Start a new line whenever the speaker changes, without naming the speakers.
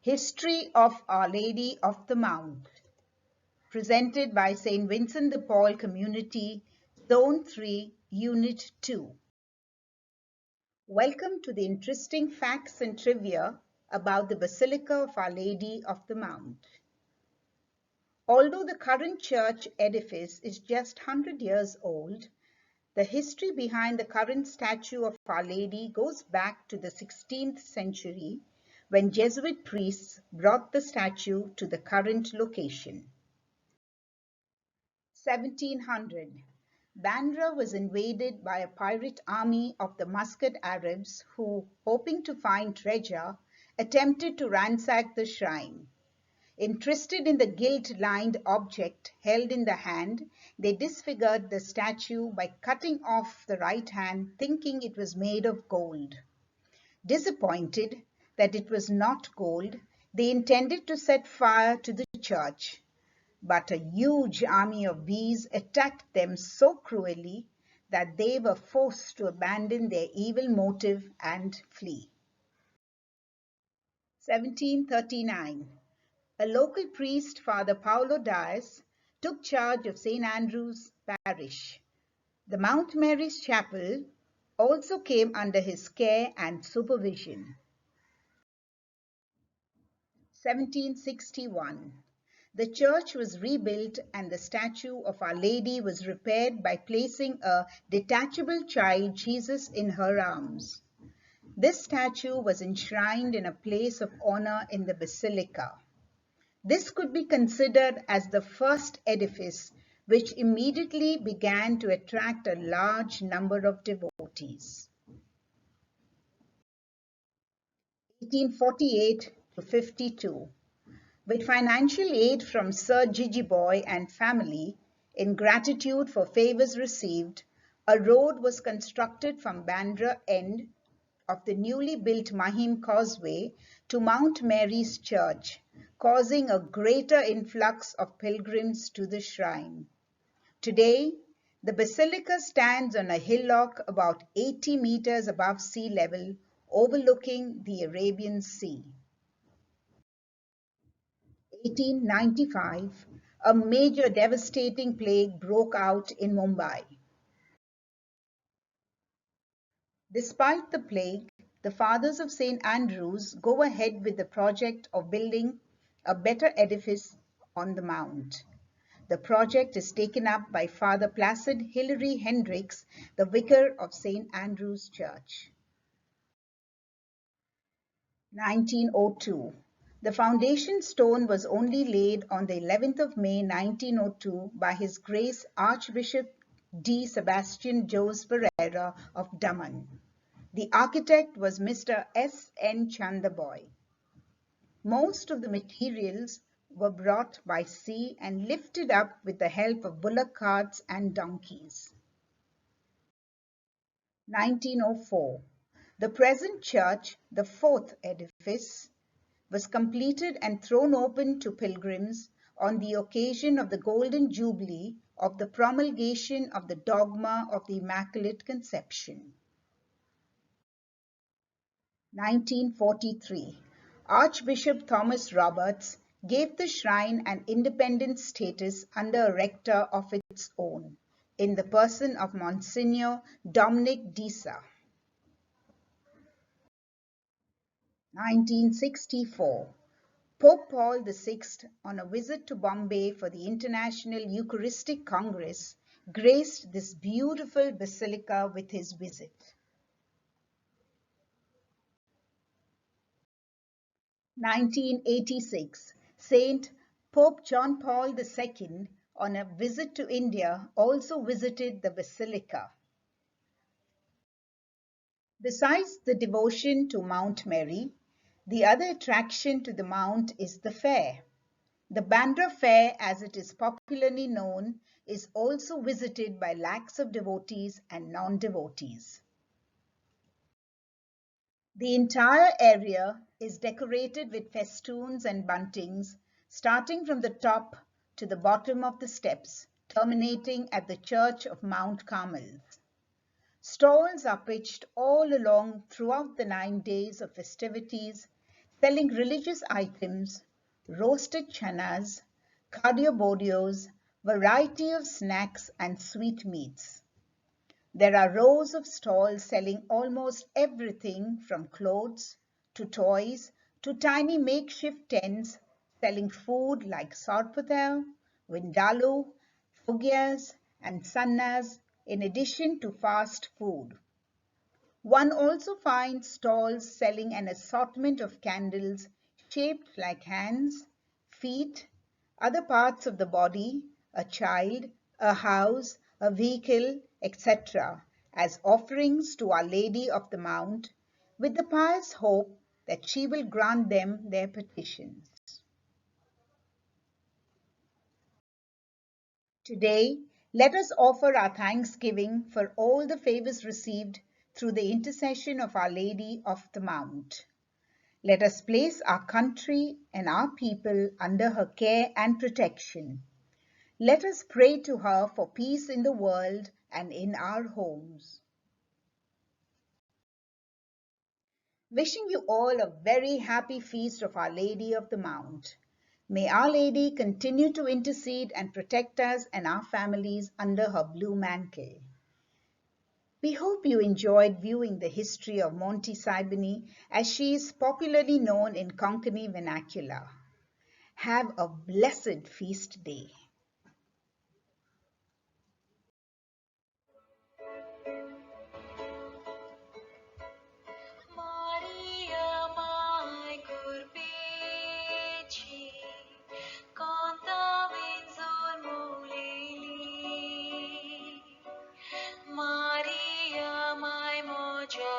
History of Our Lady of the Mount, presented by St. Vincent de Paul Community, Zone 3, Unit 2. Welcome to the interesting facts and trivia about the Basilica of Our Lady of the Mount. Although the current church edifice is just 100 years old, the history behind the current statue of Our Lady goes back to the 16th century when Jesuit priests brought the statue to the current location. 1700. Bandra was invaded by a pirate army of the Muscat Arabs who, hoping to find treasure, attempted to ransack the shrine. Interested in the gilt-lined object held in the hand, they disfigured the statue by cutting off the right hand, thinking it was made of gold. Disappointed that it was not gold, they intended to set fire to the church, but a huge army of bees attacked them so cruelly that they were forced to abandon their evil motive and flee. 1739. A local priest, Father Paulo Dias, took charge of St. Andrew's parish. The Mount Mary's Chapel also came under his care and supervision. 1761. The church was rebuilt and the statue of Our Lady was repaired by placing a detachable child Jesus in her arms. This statue was enshrined in a place of honor in the Basilica. This could be considered as the first edifice which immediately began to attract a large number of devotees. 1848 to 52. With financial aid from Sir Gigiboy and family, in gratitude for favours received, a road was constructed from Bandra end of the newly built Mahim Causeway to Mount Mary's Church, causing a greater influx of pilgrims to the shrine. Today, the basilica stands on a hillock about 80 meters above sea level, overlooking the Arabian Sea. 1895, a major devastating plague broke out in Mumbai. Despite the plague, the Fathers of St. Andrews go ahead with the project of building a better edifice on the Mount. The project is taken up by Father Placid Hilary Hendricks, the vicar of St. Andrew's Church. 1902. The foundation stone was only laid on the 11th of May 1902 by His Grace Archbishop D. Sebastian Jose Pereira of Daman. The architect was Mr. S. N. Chandaboy. Most of the materials were brought by sea and lifted up with the help of bullock carts and donkeys. 1904. The present church, the fourth edifice, was completed and thrown open to pilgrims on the occasion of the Golden Jubilee of the promulgation of the dogma of the Immaculate Conception. 1943. Archbishop Thomas Roberts gave the shrine an independent status under a rector of its own, in the person of Monsignor Dominic Disa. 1964. Pope Paul VI, on a visit to Bombay for the International Eucharistic Congress, graced this beautiful basilica with his visit. 1986. Saint Pope John Paul II, on a visit to India, also visited the basilica. Besides the devotion to Mount Mary, the other attraction to the Mount is the fair. The Bandra Fair, as it is popularly known, is also visited by lakhs of devotees and non-devotees. The entire area is decorated with festoons and buntings, starting from the top to the bottom of the steps, terminating at the Church of Mount Carmel. Stalls are pitched all along throughout the 9 days of festivities, selling religious items, roasted chanas, cardiobodios, variety of snacks and sweetmeats. There are rows of stalls selling almost everything from clothes to toys to tiny makeshift tents selling food like sarpathal, vindaloo, fugyas, and sannas in addition to fast food. One also finds stalls selling an assortment of candles shaped like hands, feet, other parts of the body, a child, a house, a vehicle, etc., as offerings to Our Lady of the Mount, with the pious hope that she will grant them their petitions. Today, let us offer our thanksgiving for all the favors received through the intercession of Our Lady of the Mount. Let us place our country and our people under her care and protection. Let us pray to her for peace in the world and in our homes. Wishing you all a very happy feast of Our Lady of the Mount. May Our Lady continue to intercede and protect us and our families under her blue mantle. We hope you enjoyed viewing the history of Monty Siboney as she is popularly known in Konkani vernacular. Have a blessed feast day.
Maria, my moja